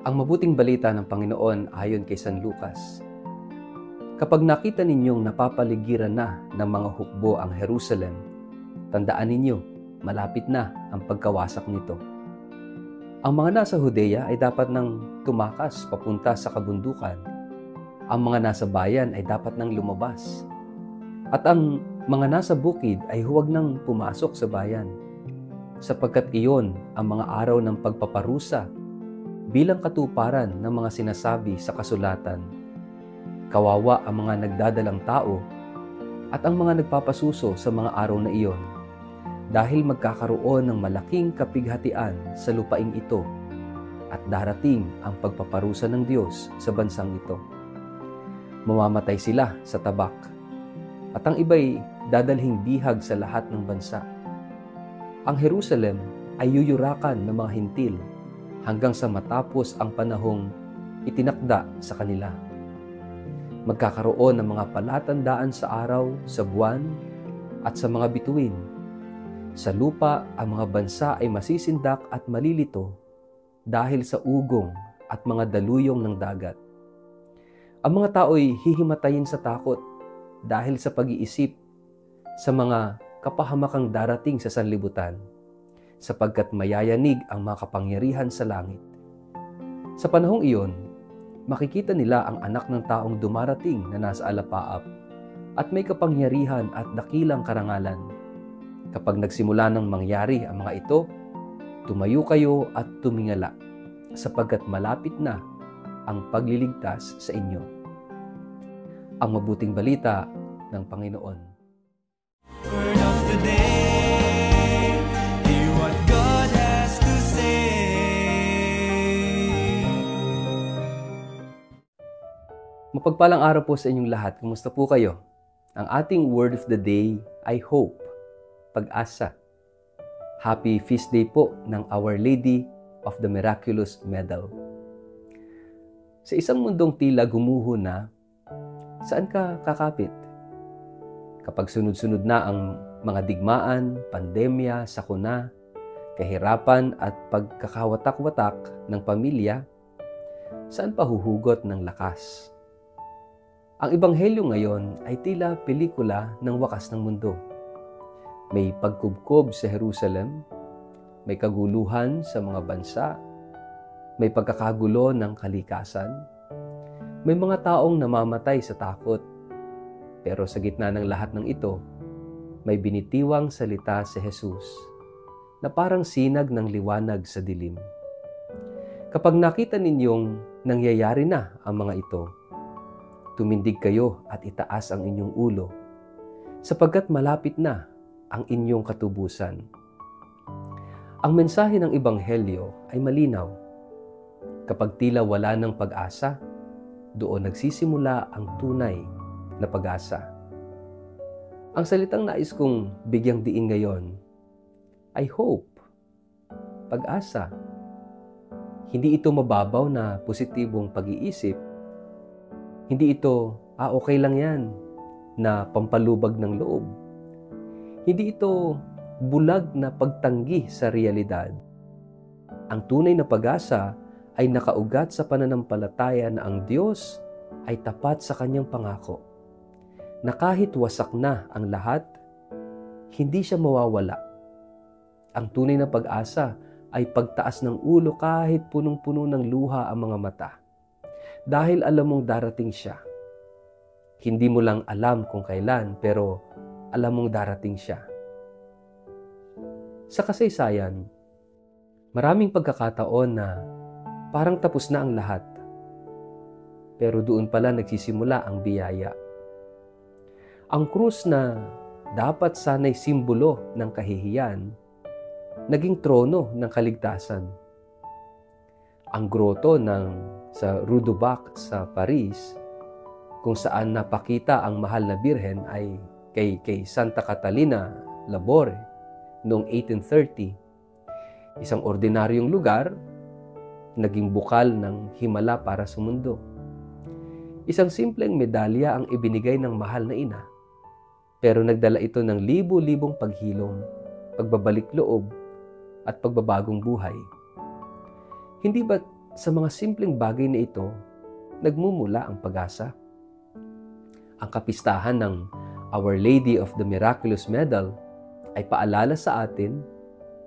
Ang mabuting balita ng Panginoon ayon kay San Lucas. Kapag nakita ninyong napapaligiran na ng mga hukbo ang Jerusalem, tandaan ninyo, malapit na ang pagkawasak nito. Ang mga nasa Judea ay dapat nang tumakas papunta sa kabundukan. Ang mga nasa bayan ay dapat nang lumabas. At ang mga nasa bukid ay huwag nang pumasok sa bayan, sapagkat iyon ang mga araw ng pagpaparusa bilang katuparan ng mga sinasabi sa kasulatan. Kawawa ang mga nagdadalang tao at ang mga nagpapasuso sa mga araw na iyon, dahil magkakaroon ng malaking kapighatian sa lupaing ito at darating ang pagpaparusa ng Diyos sa bansang ito. Mamamatay sila sa tabak at ang iba'y dadalhing bihag sa lahat ng bansa. Ang Jerusalem ay yuyurakan ng mga hintil hanggang sa matapos ang panahong itinakda sa kanila. Magkakaroon ng mga palatandaan sa araw, sa buwan, at sa mga bituin. Sa lupa, ang mga bansa ay masisindak at malilito dahil sa ugong at mga daluyong ng dagat. Ang mga tao'y hihimatayin sa takot dahil sa pag-iisip sa mga kapahamakang darating sa sanlibutan, sapagkat mayayanig ang mga kapangyarihan sa langit. Sa panahong iyon, makikita nila ang anak ng taong dumarating na nasa alapaap at may kapangyarihan at dakilang karangalan. Kapag nagsimula ng mangyari ang mga ito, tumayo kayo at tumingala, sapagkat malapit na ang pagliligtas sa inyo. Ang mabuting balita ng Panginoon. Word of the day, hear what God has to say. Mapagpalang araw po sa inyong lahat. Kumusta po kayo? Ang ating word of the day ay hope, pag-asa. Happy feast day po ng Our Lady of the Miraculous Medal. Sa isang mundong tila gumuho na, saan ka kakapit? Kapag sunod-sunod na ang mga digmaan, pandemya, sakuna, kahirapan at pagkakawatak-watak ng pamilya, saan pa huhugot ng lakas? Ang ebanghelyo ngayon ay tila pelikula ng wakas ng mundo. May pagkubkob sa Jerusalem, may kaguluhan sa mga bansa, may pagkakagulo ng kalikasan, may mga taong namamatay sa takot. Pero sa gitna ng lahat ng ito, may binitiwang salita si Jesus na parang sinag ng liwanag sa dilim. Kapag nakita ninyong nangyayari na ang mga ito, tumindig kayo at itaas ang inyong ulo, sapagkat malapit na ang inyong katubusan. Ang mensahe ng Ebanghelyo ay malinaw. Kapag tila wala ng pag-asa, doon nagsisimula ang tunay na pag-asa. Ang salitang nais kong bigyang diin ngayon ay hope, pag-asa. Hindi ito mababaw na positibong pag-iisip. Hindi ito, okay lang yan, na pampalubag ng loob. Hindi ito bulag na pagtanggi sa realidad. Ang tunay na pag-asa ay nakaugat sa pananampalataya na ang Diyos ay tapat sa kanyang pangako, na kahit wasak na ang lahat, hindi siya mawawala. Ang tunay na pag-asa ay pagtaas ng ulo kahit punong-puno ng luha ang mga mata, dahil alam mong darating siya. Hindi mo lang alam kung kailan, pero alam mong darating siya. Sa kasaysayan, maraming pagkakataon na parang tapos na ang lahat, pero doon pala nagsisimula ang biyaya. Ang krus na dapat sana'y simbolo ng kahihiyan, naging trono ng kaligtasan. Ang groto sa Rue du Bac sa Paris, kung saan napakita ang mahal na birhen, ay kay Santa Catalina Labore noong 1830. Isang ordinaryong lugar, naging bukal ng himala para sa mundo. Isang simpleng medalya ang ibinigay ng mahal na ina, pero nagdala ito ng libo-libong paghilom, pagbabalik loob, at pagbabagong buhay. Hindi ba sa mga simpleng bagay na ito, nagmumula ang pag-asa. Ang kapistahan ng Our Lady of the Miraculous Medal ay paalala sa atin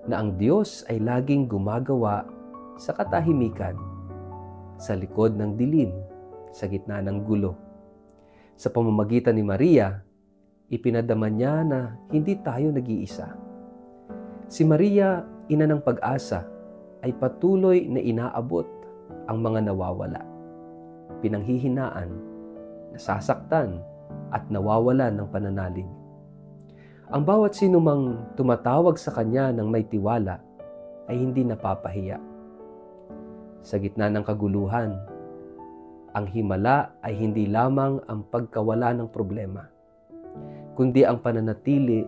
na ang Diyos ay laging gumagawa sa katahimikan, sa likod ng dilim, sa gitna ng gulo. Sa pamamagitan ni Maria, ipinadama niya na hindi tayo nag-iisa. Si Maria, ina ng pag-asa, ay patuloy na inaabot ang mga nawawala, pinanghihinaan, nasasaktan, at nawawalan ng pananalig. Ang bawat sino mang tumatawag sa kanya ng may tiwala ay hindi napapahiya. Sa gitna ng kaguluhan, ang himala ay hindi lamang ang pagkawala ng problema, kundi ang pananatili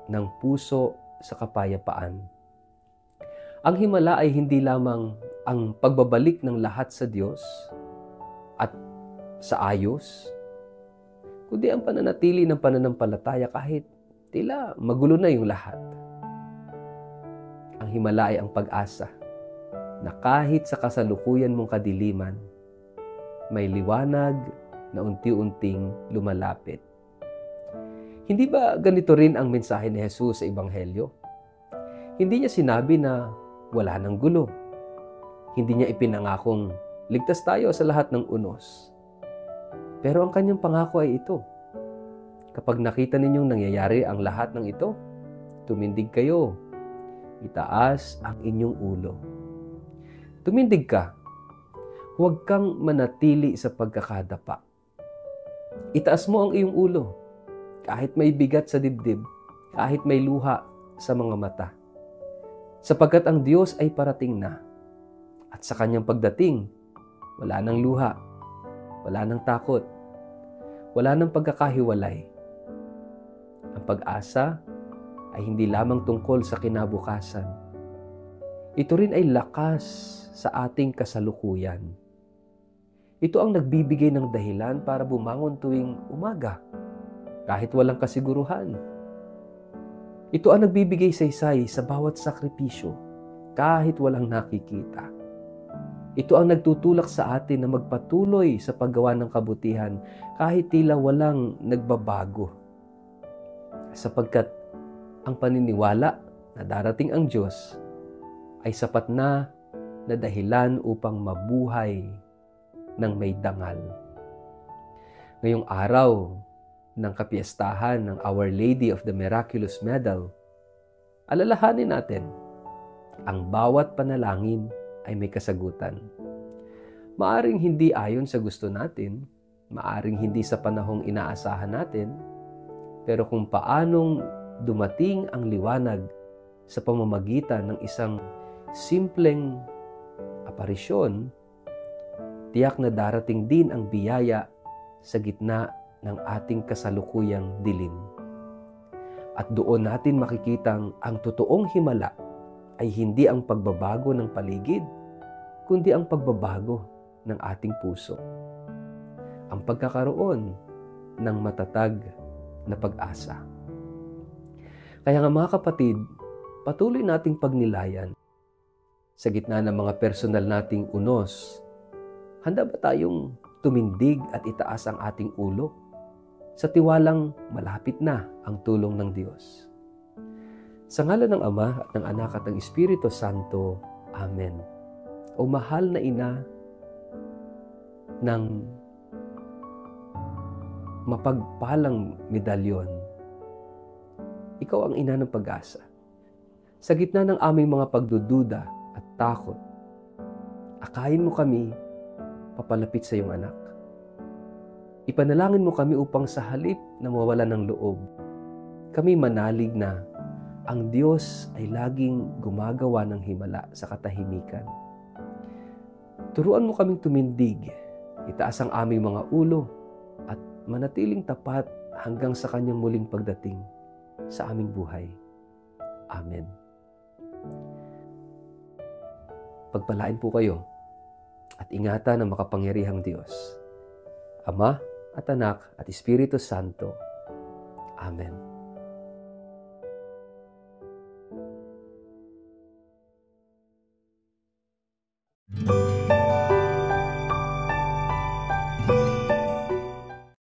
ng puso sa kapayapaan. Ang himala ay hindi lamang ang pagbabalik ng lahat sa Diyos at sa ayos, kundi ang pananatili ng pananampalataya kahit tila magulo na yung lahat. Ang himala ay ang pag-asa na kahit sa kasalukuyan mong kadiliman, may liwanag na unti-unting lumalapit. Hindi ba ganito rin ang mensahe ni Jesus sa Ebanghelyo? Hindi niya sinabi na wala ng gulo. Hindi niya ipinangakong ligtas tayo sa lahat ng unos. Pero ang kanyang pangako ay ito: kapag nakita ninyong nangyayari ang lahat ng ito, tumindig kayo, itaas ang inyong ulo. Tumindig ka, huwag kang manatili sa pagkakadapa. Itaas mo ang iyong ulo, kahit may bigat sa dibdib, kahit may luha sa mga mata. Sapagkat ang Diyos ay parating na, at sa kanyang pagdating, wala nang luha, wala nang takot, wala nang pagkakahiwalay. Ang pag-asa ay hindi lamang tungkol sa kinabukasan. Ito rin ay lakas sa ating kasalukuyan. Ito ang nagbibigay ng dahilan para bumangon tuwing umaga, kahit walang kasiguruhan. Ito ang nagbibigay saysay sa bawat sakripisyo, kahit walang nakikita. Ito ang nagtutulak sa atin na magpatuloy sa paggawa ng kabutihan kahit tila walang nagbabago. Sapagkat ang paniniwala na darating ang Diyos ay sapat na dahilan upang mabuhay ng may dangal. Ngayong araw ng kapiyastahan ng Our Lady of the Miraculous Medal, alalahanin natin, ang bawat panalangin ay may kasagutan. Maaring hindi ayon sa gusto natin, maaring hindi sa panahong inaasahan natin, pero kung paanong dumating ang liwanag sa pamamagitan ng isang simpleng aparisyon, tiyak na darating din ang biyaya sa gitna ng ating kasalukuyang dilim. At doon natin makikitang ang totoong himala ay hindi ang pagbabago ng paligid, kundi ang pagbabago ng ating puso. Ang pagkakaroon ng matatag na pag-asa. Kaya nga mga kapatid, patuloy nating pagnilayan. Sa gitna ng mga personal nating unos, handa ba tayong tumindig at itaas ang ating ulo sa tiwalang malapit na ang tulong ng Diyos? Sa ngalan ng Ama at ng Anak at ng Espiritu Santo. Amen. O mahal na ina ng mapagpalang medalyon, ikaw ang ina ng pag-asa. Sa gitna ng aming mga pagdududa at takot, akayin mo kami papalapit sa iyong anak. Ipanalangin mo kami upang sa halip na mawalan ng loob, kami manalig na ang Diyos ay laging gumagawa ng himala sa katahimikan. Turuan mo kaming tumindig, itaas ang aming mga ulo, at manatiling tapat hanggang sa kanyang muling pagdating sa aming buhay. Amen. Pagpalain po kayo at ingatan ng makapangyarihang Diyos, Ama at Anak at Espiritu Santo. Amen.